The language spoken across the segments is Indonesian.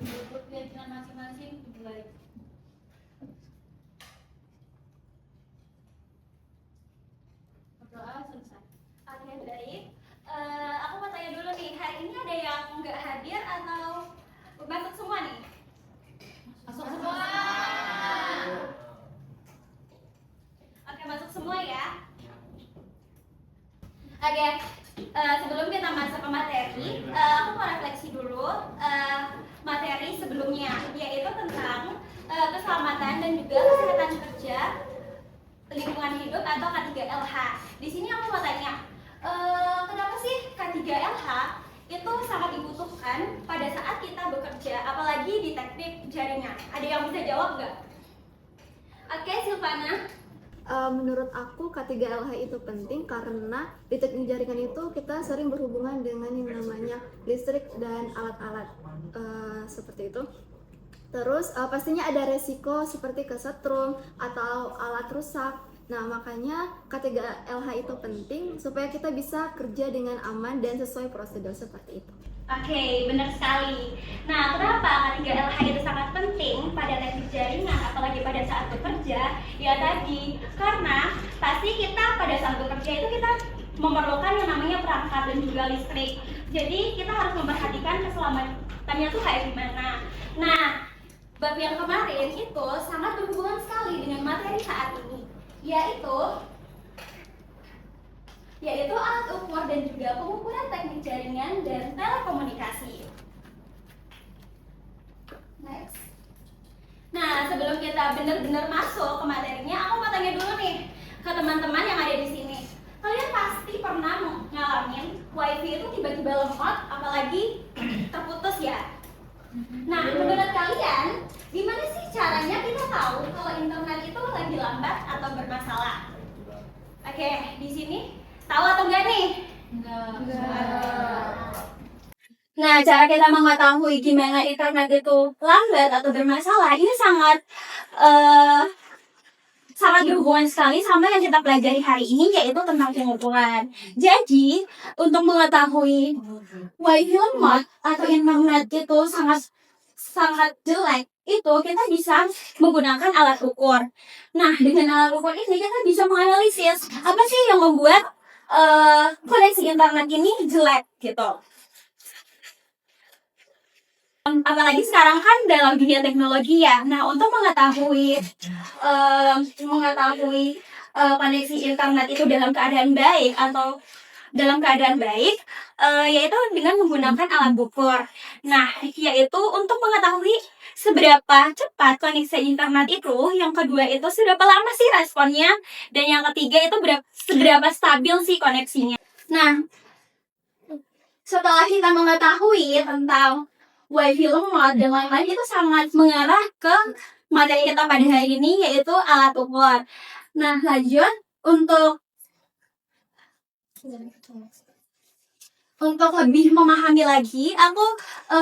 buat keyakinan masing-masing dimulai. Berdoa selesai. Oke, baik. Aku mau tanya dulu nih, hari ini ada yang nggak hadir atau masuk semua nih? Masuk semua. Oke, masuk semua ya. Oke, sebelum kita masuk ke materi, aku mau refleksi dulu materi sebelumnya, yaitu tentang keselamatan dan juga kesehatan kerja, lingkungan hidup atau K3LH. Di sini aku mau tanya, kenapa sih K3LH itu sangat dibutuhkan pada saat kita bekerja, apalagi di teknik jaringan? Ada yang bisa jawab nggak? Oke, Silvana. Menurut aku K3LH itu penting karena di teknik jaringan itu kita sering berhubungan dengan yang namanya listrik dan alat-alat seperti itu. Terus pastinya ada resiko seperti kesetrum atau alat rusak. Nah, makanya K3LH itu penting supaya kita bisa kerja dengan aman dan sesuai prosedur seperti itu. Oke, benar sekali. Nah, kenapa K3LH itu sangat penting pada teknik jaringan, apalagi pada saat bekerja? Ya tadi, karena pasti kita pada saat bekerja itu kita memerlukan yang namanya perangkat dan juga listrik. Jadi kita harus memperhatikan keselamatannya tuh kayak gimana. Nah, bab yang kemarin itu sangat berhubungan sekali dengan materi saat ini, yaitu alat ukur dan juga pengukuran teknik jaringan dan telekomunikasi. Next. Nah, sebelum kita benar-benar masuk ke materinya, aku mau tanya dulu nih ke teman-teman yang ada di sini. Kalian pasti pernah ngalamin wifi itu tiba-tiba lemot, apalagi terputus ya. Nah, menurut kalian, gimana sih caranya kita tahu kalau internet itu lagi lambat atau bermasalah? Oke, di sini tahu atau enggak nih? Enggak. Nah, cara kita mengetahui gimana internet itu lambat atau bermasalah ini sangat berhubungan sekali sama yang kita pelajari hari ini, yaitu tentang pengukuran. Jadi, untuk mengetahui wifi lemot atau internet itu sangat jelek, itu kita bisa menggunakan alat ukur. Nah, dengan alat ukur ini kita bisa menganalisis apa sih yang membuat koneksi internet ini jelek gitu. Apalagi sekarang kan dalam dunia teknologi ya. Nah, untuk mengetahui koneksi internet itu dalam keadaan baik atau dalam keadaan baik, yaitu dengan menggunakan alat ukur. Nah, yaitu untuk mengetahui seberapa cepat koneksi internet itu, yang kedua itu seberapa lama sih responnya, dan yang ketiga itu seberapa stabil sih koneksinya. Nah, setelah kita mengetahui tentang wifi lemot dan lain-lain, itu sangat mengarah ke materi kita pada hari ini, yaitu alat ukur. Nah, lanjut untuk lebih memahami lagi, aku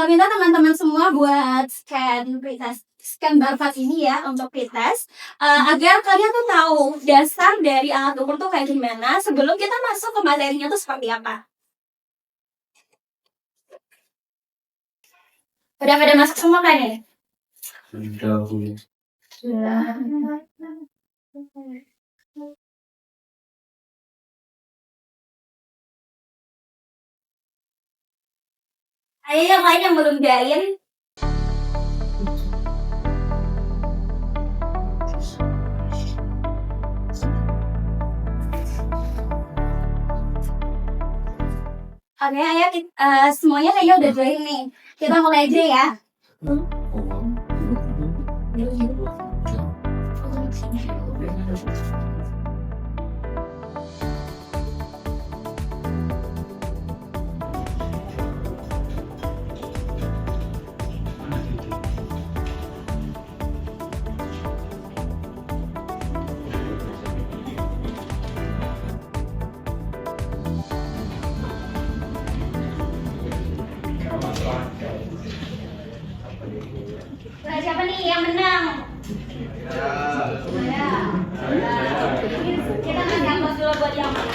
minta teman-teman semua buat scan barcode ini ya untuk pretest, agar kalian tuh tahu dasar dari alat ukur tuh kayak gimana sebelum kita masuk ke materinya tuh seperti apa. Udah pada masuk semua kan ya? Sudah. Ayo yang lain yang belum join. Oke, ayo semuanya kayaknya udah join nih. Kita mulai aja ya. Nah, siapa nih yang menang? Ya. Kita kasih aplaus dulu buat yang menang.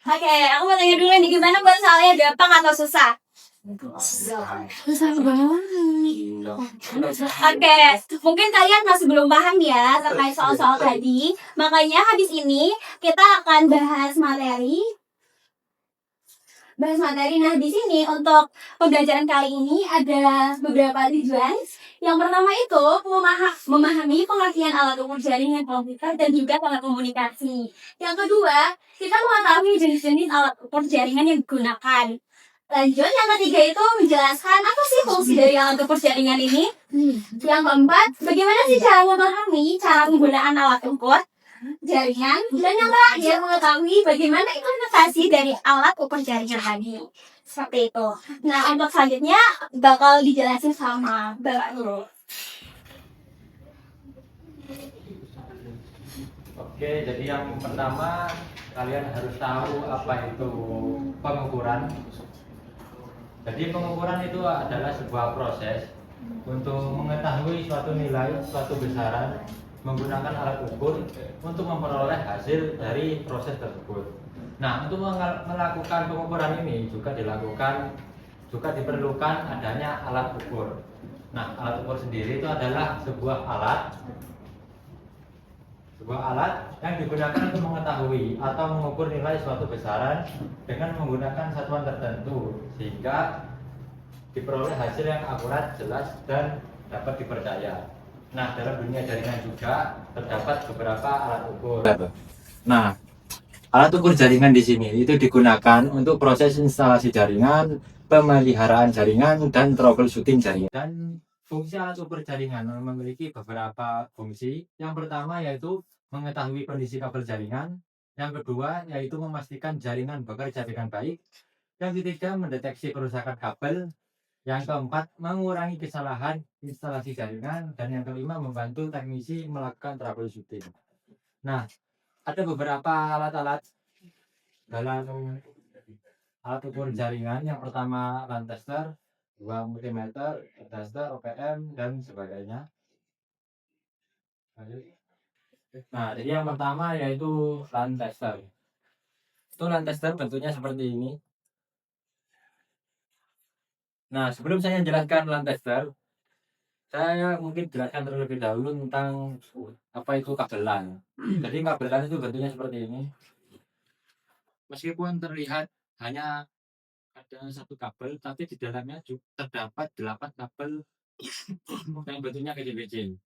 Oke, aku mau tanya dulu nih, gimana buat soalnya gampang atau susah? Susah banget. Oke, mungkin kalian masih belum paham ya terkait soal-soal tadi. Makanya habis ini kita akan bahas materi. Nah, di sini untuk pembelajaran kali ini ada beberapa tujuan. Yang pertama itu memahami pengertian alat ukur jaringan komputer dan juga alat komunikasi. Yang kedua, kita mengetahui jenis-jenis alat ukur jaringan yang digunakan. Lanjut, yang ketiga itu menjelaskan apa sih fungsi dari alat ukur jaringan ini. Yang keempat, bagaimana sih cara memahami cara penggunaan alat ukur jaringan. Dan yang terakhir, mengetahui bagaimana implementasi dari alat ukur jaringan tadi. Seperti itu. Nah, untuk selanjutnya bakal dijelasin sama Bapak Nurul. Oke, jadi yang pertama kalian harus tahu apa itu pengukuran. Jadi pengukuran itu adalah sebuah proses untuk mengetahui suatu nilai, suatu besaran menggunakan alat ukur untuk memperoleh hasil dari proses tersebut. Nah, untuk melakukan pengukuran ini juga diperlukan adanya alat ukur. Nah, alat ukur sendiri itu adalah sebuah alat yang digunakan untuk mengetahui atau mengukur nilai suatu besaran dengan menggunakan satuan tertentu sehingga diperoleh hasil yang akurat, jelas, dan dapat dipercaya. Nah, dalam dunia jaringan juga terdapat beberapa alat ukur. Nah, alat ukur jaringan di sini itu digunakan untuk proses instalasi jaringan, pemeliharaan jaringan, dan troubleshooting jaringan. Dan fungsi alat ukur jaringan memiliki beberapa fungsi. Yang pertama yaitu mengetahui kondisi kabel jaringan. Yang kedua yaitu memastikan jaringan bekerja dengan baik. Yang ketiga mendeteksi kerusakan kabel. Yang keempat, mengurangi kesalahan instalasi jaringan. Dan yang kelima, membantu teknisi melakukan troubleshooting. Nah, ada beberapa alat-alat dalam alat ukur jaringan. Yang pertama, LAN tester, dua multimeter, tester, OPM, dan sebagainya. Nah, jadi yang pertama yaitu LAN tester. Itu LAN tester bentuknya seperti ini. Nah, sebelum saya jelaskan LAN tester, saya mungkin jelaskan terlebih dahulu tentang apa itu kabel LAN. Jadi kabel LAN itu bentuknya seperti ini. Meskipun terlihat hanya ada satu kabel, tapi di dalamnya juga terdapat 8 kabel yang bentuknya kecil-kecil.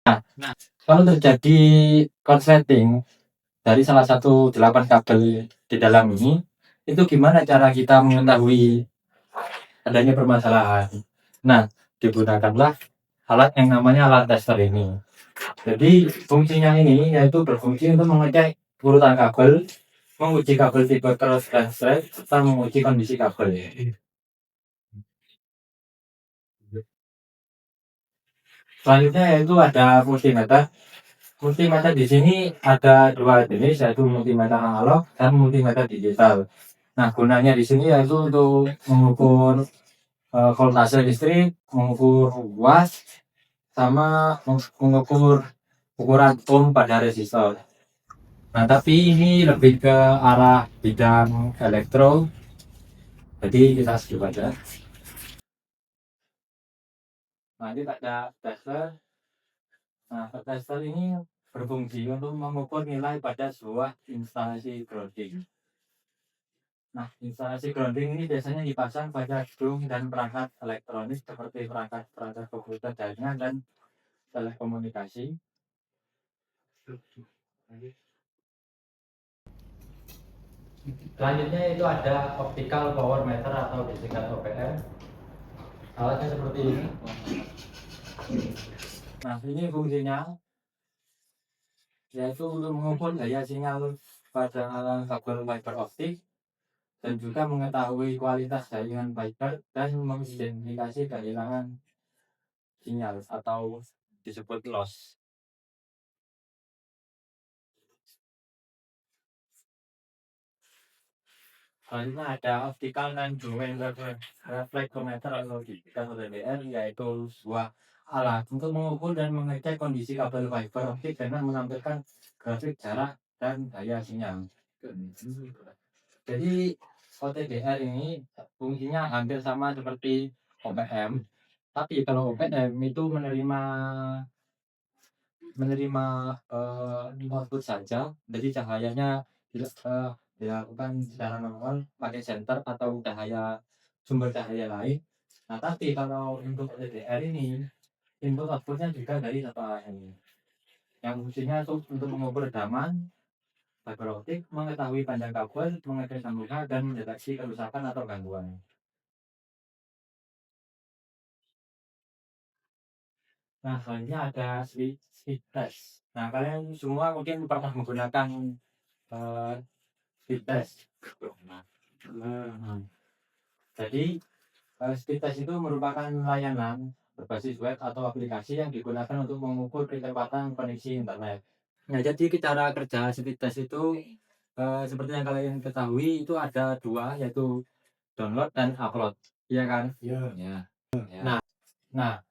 Nah, kalau terjadi konsleting dari salah satu 8 kabel di dalam ini, itu gimana cara kita mengetahui adanya permasalahan? Nah, digunakanlah alat yang namanya LAN tester ini. Jadi fungsinya ini yaitu berfungsi untuk mengecek urutan kabel, menguji kabel tipe cross dan straight, serta menguji kondisi kabel. Selanjutnya yaitu ada multimeter. Multimeter di sini ada dua jenis, yaitu multimeter analog dan multimeter digital. Nah, gunanya di sini yaitu untuk mengukur voltase listrik, mengukur watt, sama mengukur ukuran ohm pada resistor. Nah, tapi ini lebih ke arah bidang elektro, jadi kita skip aja. Nah, ini ada tester. Nah, tester ini berfungsi untuk mengukur nilai pada sebuah instalasi grounding. Nah, instalasi grounding ini biasanya dipasang pada gedung dan perangkat elektronik seperti perangkat komputer jaringan dan telekomunikasi. Selanjutnya itu ada optical power meter atau disingkat OPM. Alatnya seperti ini. Nah, ini fungsinya yaitu untuk mengukur daya sinyal pada alat kabel fiber optik dan juga mengetahui kualitas jaringan fiber dan mengidentifikasi kehilangan sinyal atau disebut loss. Selanjutnya ada optical non-domain reflectometer atau ODR, yaitu sebuah alat untuk mengukur dan mengecek kondisi kabel fiber optik dengan menampilkan grafik jarak dan daya sinyal. Jadi OTDR ini fungsinya hampir sama seperti OPM, tapi kalau OPM itu menerima output saja, jadi cahayanya dilakukan secara normal pakai senter atau sumber cahaya lain. Nah, tapi kalau untuk LDR ini input outputnya juga dari satu arah ini, yang fungsinya untuk mengukur rekaman fiber optik, mengetahui panjang kabel, mengecek sambungan, dan mendeteksi kerusakan atau gangguan. Nah, selanjutnya ada speed test. Nah, kalian semua mungkin pernah menggunakan eh, speed test. Nah, jadi speed test itu merupakan layanan berbasis web atau aplikasi yang digunakan untuk mengukur kecepatan koneksi internet. Nah, jadi cara kerja speed test itu seperti yang kalian ketahui itu ada dua, yaitu download dan upload. Iya kan? Iya. Ya. Nah, nah,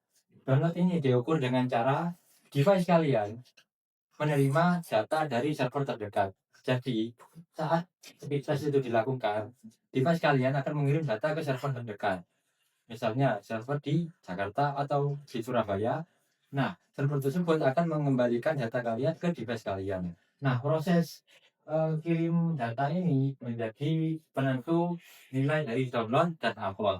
download ini diukur dengan cara device kalian menerima data dari server terdekat. Jadi, saat speed test itu dilakukan, device kalian akan mengirim data ke server terdekat. Misalnya, server di Jakarta atau di Surabaya. Nah, server tersebut akan mengembalikan data kalian ke device kalian. Nah, proses kirim data ini menjadi penentu nilai dari download dan upload.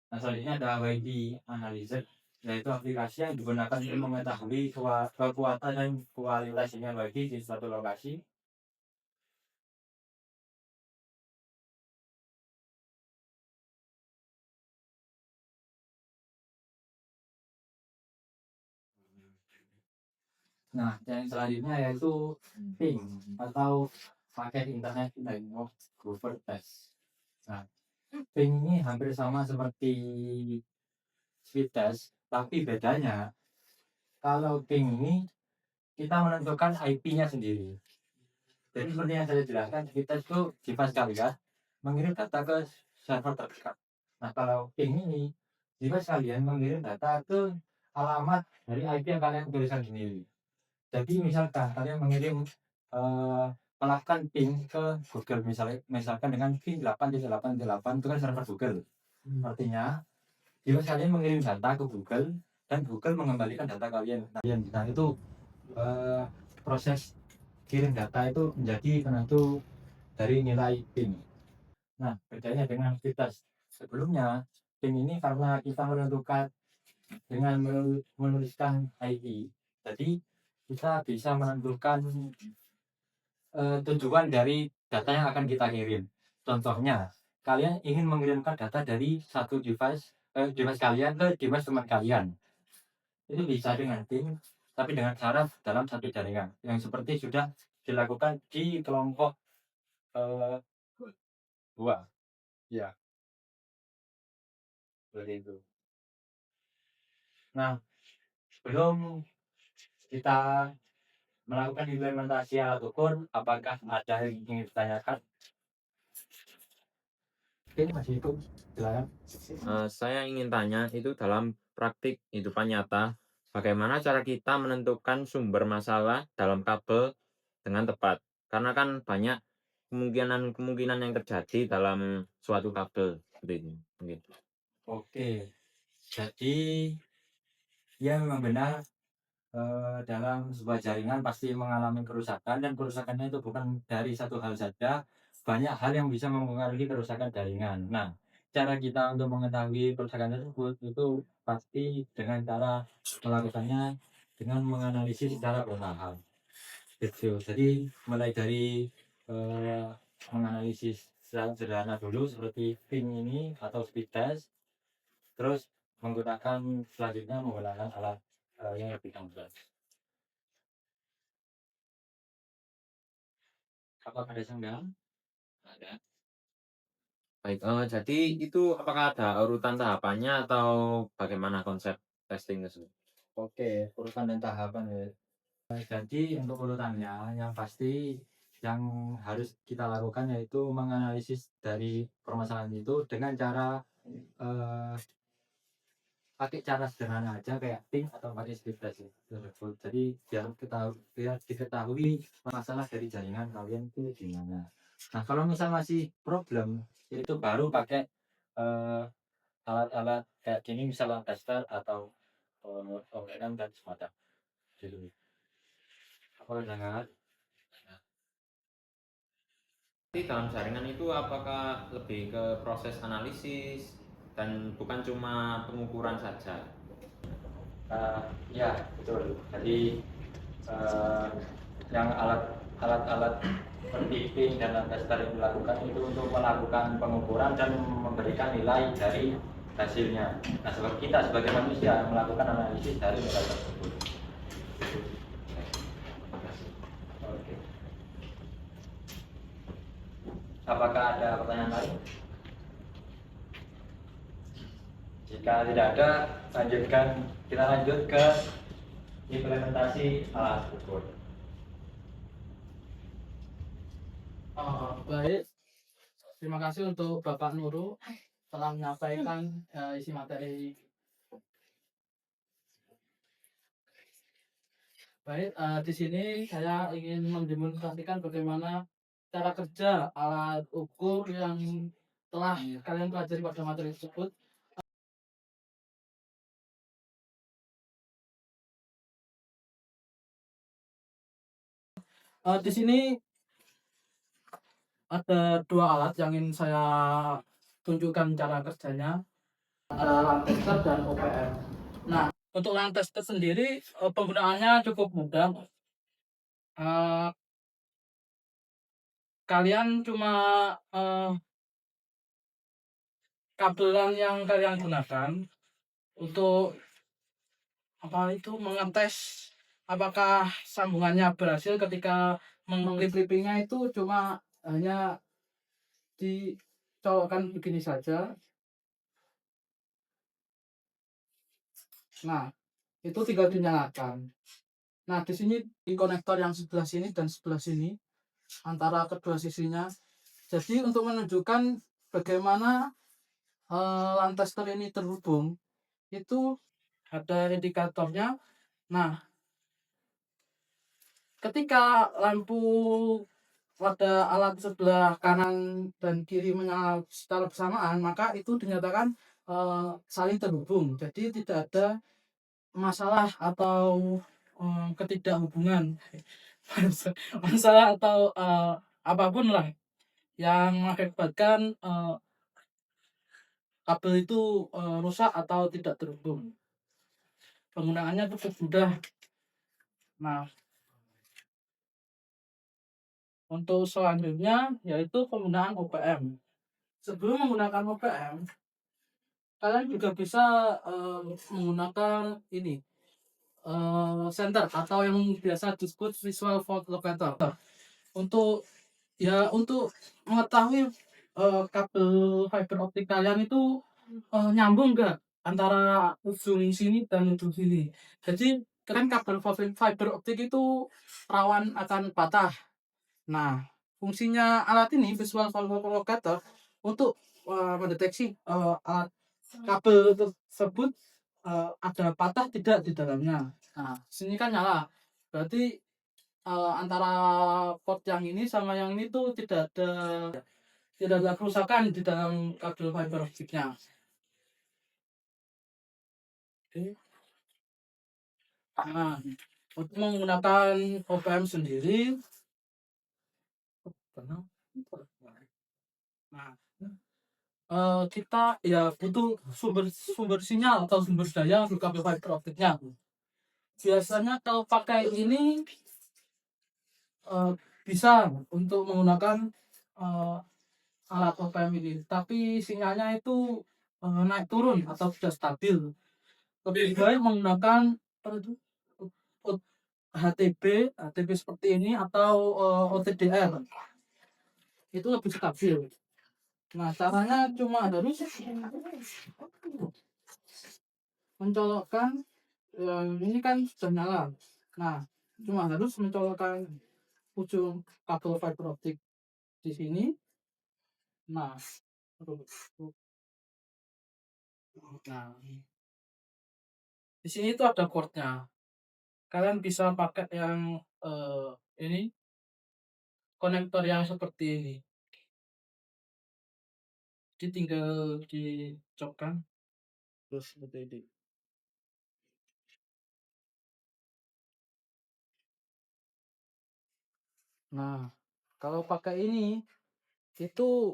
Nah, selanjutnya ada WD Analyzer, yaitu aplikasi yang digunakan untuk mengetahui kekuatan dan kualitas sinyal WiFi di suatu lokasi. Nah, yang selanjutnya yaitu ping atau paket internet network buffer test. Nah, ping ini hampir sama seperti speed test, tapi bedanya kalau ping ini kita menentukan IP-nya sendiri. Jadi seperti yang saya jelaskan, speed test itu device kalian mengirim data ke server terdekat. Nah, kalau ping ini device kalian mengirim data ke alamat dari IP yang kalian tuliskan sendiri. Jadi misalkan kalian mengirim melakukan ping ke Google, misalkan dengan ping 8.8.8 itu kan server Google. Artinya device kalian mengirim data ke Google dan Google mengembalikan data kalian. Nah, itu proses kirim data itu menjadi penentu dari nilai ping. Nah, bedanya dengan speed test sebelumnya, ping ini karena kita menentukan dengan menuliskan IP, jadi kita bisa menentukan tujuan dari data yang akan kita kirim. Contohnya, kalian ingin mengirimkan data dari satu device kalian ke device teman kalian. Itu bisa dengan ping, tapi dengan cara dalam satu jaringan, yang seperti sudah dilakukan di kelompok dua. Ya, seperti itu. Nah, sebelum kita melakukan implementasi alat ukur, apakah ada yang ingin ditanyakan? Oke, masih itu. Silakan. Saya ingin tanya, itu dalam praktik kehidupan nyata, bagaimana cara kita menentukan sumber masalah dalam kabel dengan tepat? Karena kan banyak kemungkinan yang terjadi dalam suatu kabel seperti ini. Mungkin. Oke, jadi ya memang benar, dalam sebuah jaringan pasti mengalami kerusakan, dan kerusakannya itu bukan dari satu hal saja, banyak hal yang bisa mempengaruhi kerusakan jaringan. Nah, cara kita untuk mengetahui kerusakan tersebut itu pasti dengan cara melakukannya dengan menganalisis secara bertahap. Gitu. Jadi mulai dari menganalisis secara sederhana dulu seperti ping ini atau speed test, terus selanjutnya menggunakan alat yang lebih kompleks. Apakah ada sanggahan? Ada. Baik, jadi itu apakah ada urutan tahapannya atau bagaimana konsep testing tersebut? Oke, urutan dan tahapan ya. Jadi untuk urutannya yang pasti yang harus kita lakukan yaitu menganalisis dari permasalahan itu dengan cara pakai cara sederhana aja kayak ping atau pakai scriptase tersebut. Jadi biar diketahui masalah dari jaringan kalian itu gimana. Nah, kalau misal masih problem, itu baru pakai eh, alat-alat kayak gini, misalnya tester atau OEM dan semacam. Gitu. Apa dengar? Nanti dalam jaringan itu apakah lebih ke proses analisis dan bukan cuma pengukuran saja? Ya, betul. Jadi eh, yang alat-alat seperti ping dan tester yang dilakukan itu untuk melakukan pengukuran dan memberikan nilai dari hasilnya. Nah, sebab kita sebagai manusia melakukan analisis dari nilai tersebut. Oke. Apakah ada pertanyaan lain? Jika tidak ada, kita lanjut ke implementasi alat ukur. Baik, terima kasih untuk Bapak Nurul telah menyampaikan isi materi. Baik, di sini saya ingin mendemonstrasikan bagaimana cara kerja alat ukur yang telah kalian pelajari pada materi tersebut. Di sini ada dua alat yang ingin saya tunjukkan cara kerjanya, ada lamp tester dan OPM. Nah, untuk lamp tester sendiri penggunaannya cukup mudah. Eh, Kalian cuma kabelan yang kalian gunakan untuk mengetes apakah sambungannya berhasil. Ketika menglip-lipingnya itu cuma hanya dicolokkan begini saja. Nah, itu tinggal dinyalakan. Nah, di sini di konektor yang sebelah sini dan sebelah sini antara kedua sisinya. Jadi untuk menunjukkan bagaimana lamp tester ini terhubung, itu ada indikatornya. Nah, ketika lampu pada alat sebelah kanan dan kiri menyala secara bersamaan, maka itu dinyatakan saling terhubung. Jadi tidak ada masalah atau ketidakhubungan, masalah atau apapun lah yang mengakibatkan kabel itu rusak atau tidak terhubung. Penggunaannya cukup mudah. Nah, untuk selanjutnya yaitu penggunaan OPM. Sebelum menggunakan OPM, kalian juga bisa menggunakan ini sender atau yang biasa disebut visual fault locator untuk mengetahui kabel fiber optik kalian itu nyambung enggak antara ujung sini dan ujung sini. Jadi kan kabel fiber optik itu rawan akan patah. Nah, fungsinya alat ini visual fault locator untuk mendeteksi alat kabel tersebut ada patah tidak di dalamnya. Nah, sini kan nyala. Berarti antara port yang ini sama yang ini tuh tidak ada kerusakan di dalam kabel fiber optiknya. Oke. Nah, untuk menggunakan OPM sendiri, nah, kita ya butuh sumber sinyal atau sumber daya untuk kabel fiber optiknya. Biasanya kalau pakai ini bisa untuk menggunakan alat OPM ini, tapi sinyalnya itu naik turun atau tidak stabil. Lebih baik menggunakan HTB seperti ini atau OTDR, itu lebih stabil. Nah, caranya cuma harus mencolokkan ini kan sudah nyala. Nah, cuma harus mencolokkan ujung kabel fiber optik di sini. Nah, Di sini tuh ada cord-nya. Kalian bisa pakai yang ini konektor yang seperti ini. Jadi tinggal dicopkan terus seperti ini. Nah, kalau pakai ini itu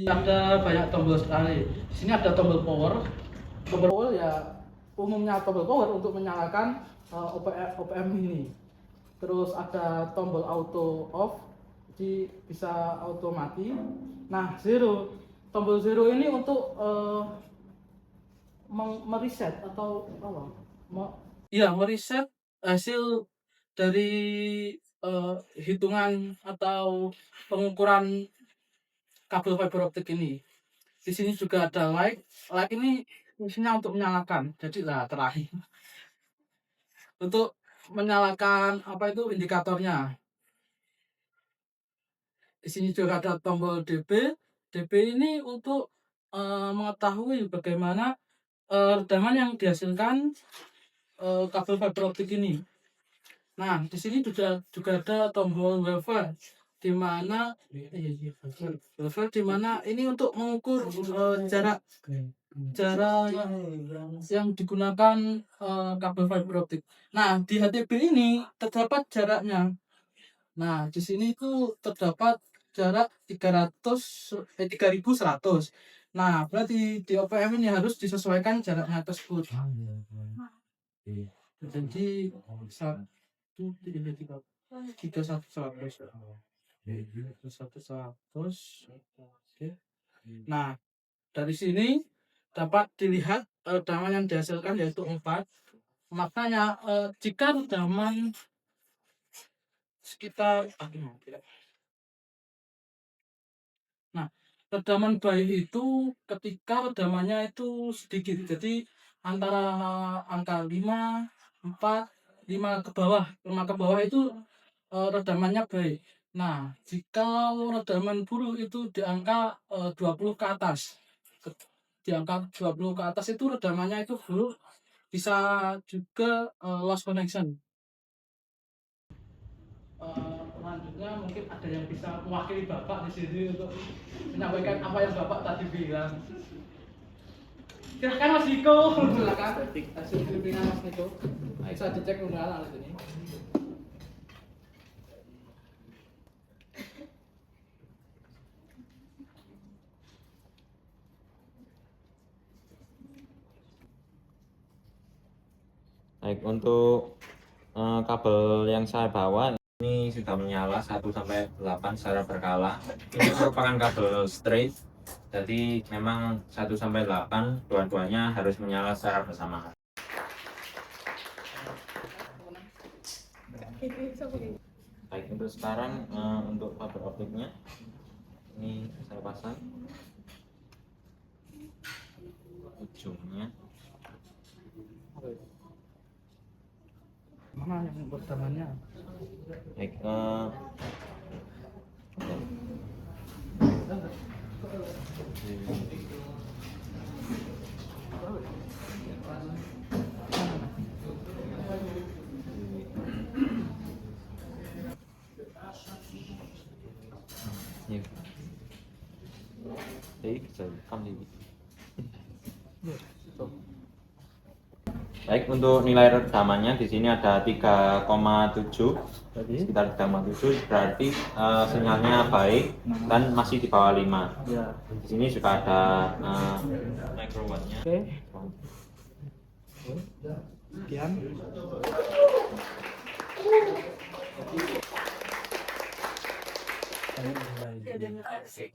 ada banyak tombol sekali. Di sini ada tombol power. Tombol power ya umumnya tombol power untuk menyalakan OPM ini. Terus ada tombol auto off, jadi bisa auto mati. Nah, zero, tombol zero ini untuk mereset atau apa? Iya, mereset hasil dari hitungan atau pengukuran kabel fiber optik ini. Di sini juga ada light. Light ini fungsinya untuk menyalakan. Jadi lah terakhir untuk menyalakan apa itu indikatornya. Di sini juga ada tombol DB. DB ini untuk mengetahui bagaimana redaman yang dihasilkan kabel fiber optik ini. Nah, di sini juga ada tombol waveform di mana ini untuk mengukur jarak yang digunakan kabel fiber optik. Nah, di HTB ini terdapat jaraknya. Nah, di sini itu terdapat jarak 3100. Nah, berarti di OPM ini harus disesuaikan jaraknya tersebut. Jadi satu tiga satu seratus. Oke. Nah, dari sini dapat dilihat rekaman yang dihasilkan yaitu 4. Makanya jika rekaman sekitar nah, redaman baik itu ketika redamannya itu sedikit. Jadi antara angka 5, 4, 5 ke bawah. 5 ke bawah itu redamannya baik. Nah, jika redaman buruk itu di angka 20 ke atas. Di angka 20 ke atas itu redamannya itu buruk, bisa juga lost connection. Selanjutnya mungkin ada yang bisa mewakili Bapak di sini untuk menyampaikan apa yang Bapak tadi bilang. Silahkan Mas Niko, silakan hasil briefingnya Mas Niko. Bisa dicek unggahan alat ini. Baik, untuk kabel yang saya bawa ini sudah menyala 1 sampai 8 secara berkala. Ini merupakan kabel straight. Jadi memang 1 sampai 8 dua-duanya harus menyala secara bersamaan. Baik, untuk sekarang untuk fiber optiknya ini saya pasang ujungnya. Mana yang pertamanya? Baik, baik, untuk nilai rekamannya di sini ada 3,7, sekitar 3,7, berarti sinyalnya baik dan masih di bawah 5. Ya. Di sini juga ada microwattnya. Oke. Sekian.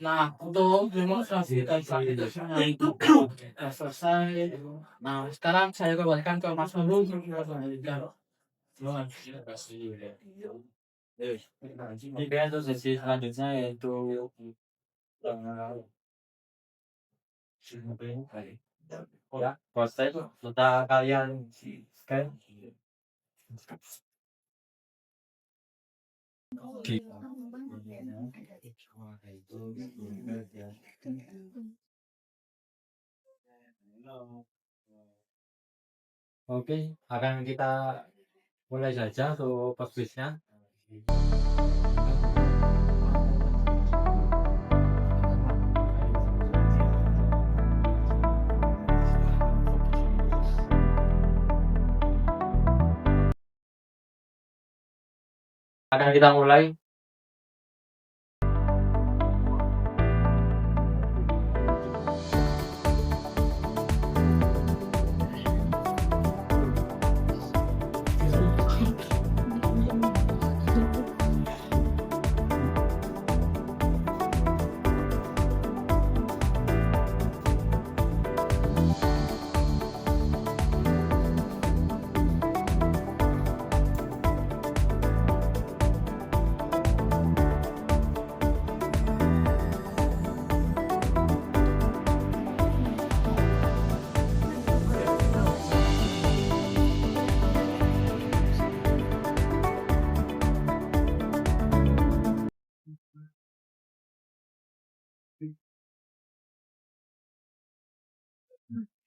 Nah, untuk demonstrasi selanjutnya itu selesai. Nah, sekarang saya kembalikan ke Mas Nurul. Oke, untuk sesi selanjutnya yaitu ya, proses serta kalian scan. Oke, akan kita mulai saja untuk kuisnya. Akan kita mulai.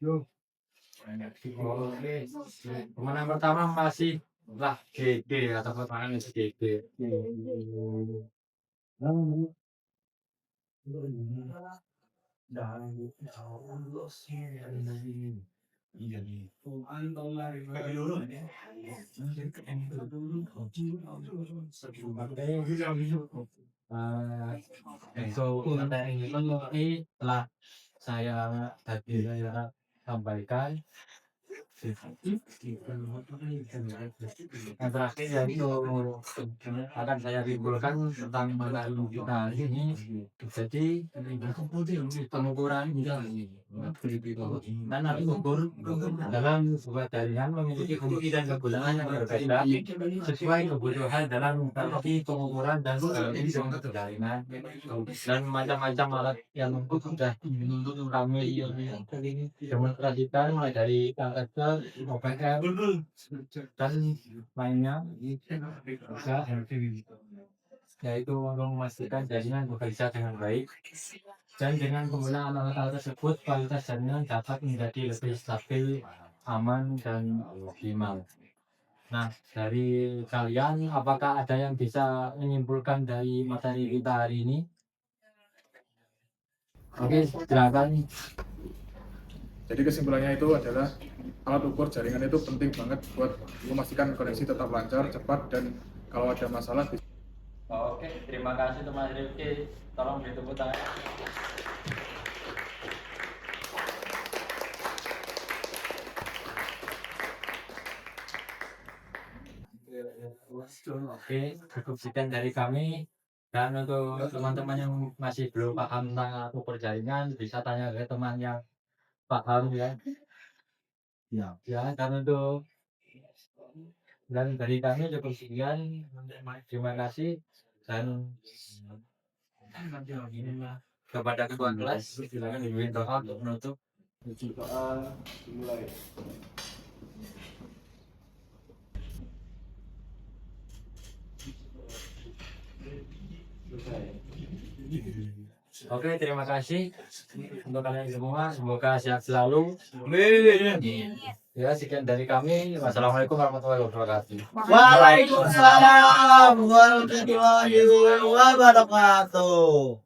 Oke, pemenang pertama masih lah GG atau pemenang GG. Ini telah saya tadi saya sampaikan. Yang terakhir yaitu akan saya simpulkan tentang materi kita ini. Jadi pengukuran dan nanti ukur dalam sebuah jaringan memiliki fungsi dan kegunaan yang berbeda sesuai kebutuhan dalam teknologi pengukuran dan jaringan dan macam-macam alat yang sudah kami demonstrasikan mulai dari KSL, OPM dan lainnya juga yaitu untuk memastikan jaringan bekerja dengan baik dan dengan penggunaan alat-alat tersebut kualitas jaringan dapat menjadi lebih stabil, aman dan optimal. Nah, dari kalian apakah ada yang bisa menyimpulkan dari materi kita hari ini? Oke, silakan. Jadi kesimpulannya itu adalah alat ukur jaringan itu penting banget buat memastikan koneksi tetap lancar, cepat, dan kalau ada masalah bisa. Oke, terima kasih teman Rifki. Tolong ditepuk tangan. Oke, cukup sekian dari kami. Dan untuk teman-teman yang masih belum paham tentang alat ukur jaringan, bisa tanya ke teman yang paham ya. Ya, dan untuk dan dari kami cukup sekian. Terima kasih dan kepada ketua kelas silakan dipimpin doa untuk menutup. Oke, terima kasih untuk kalian semua. Semoga sehat selalu. Ya, sekian dari kami. Wassalamualaikum warahmatullahi wabarakatuh. Waalaikumsalam warahmatullahi wabarakatuh.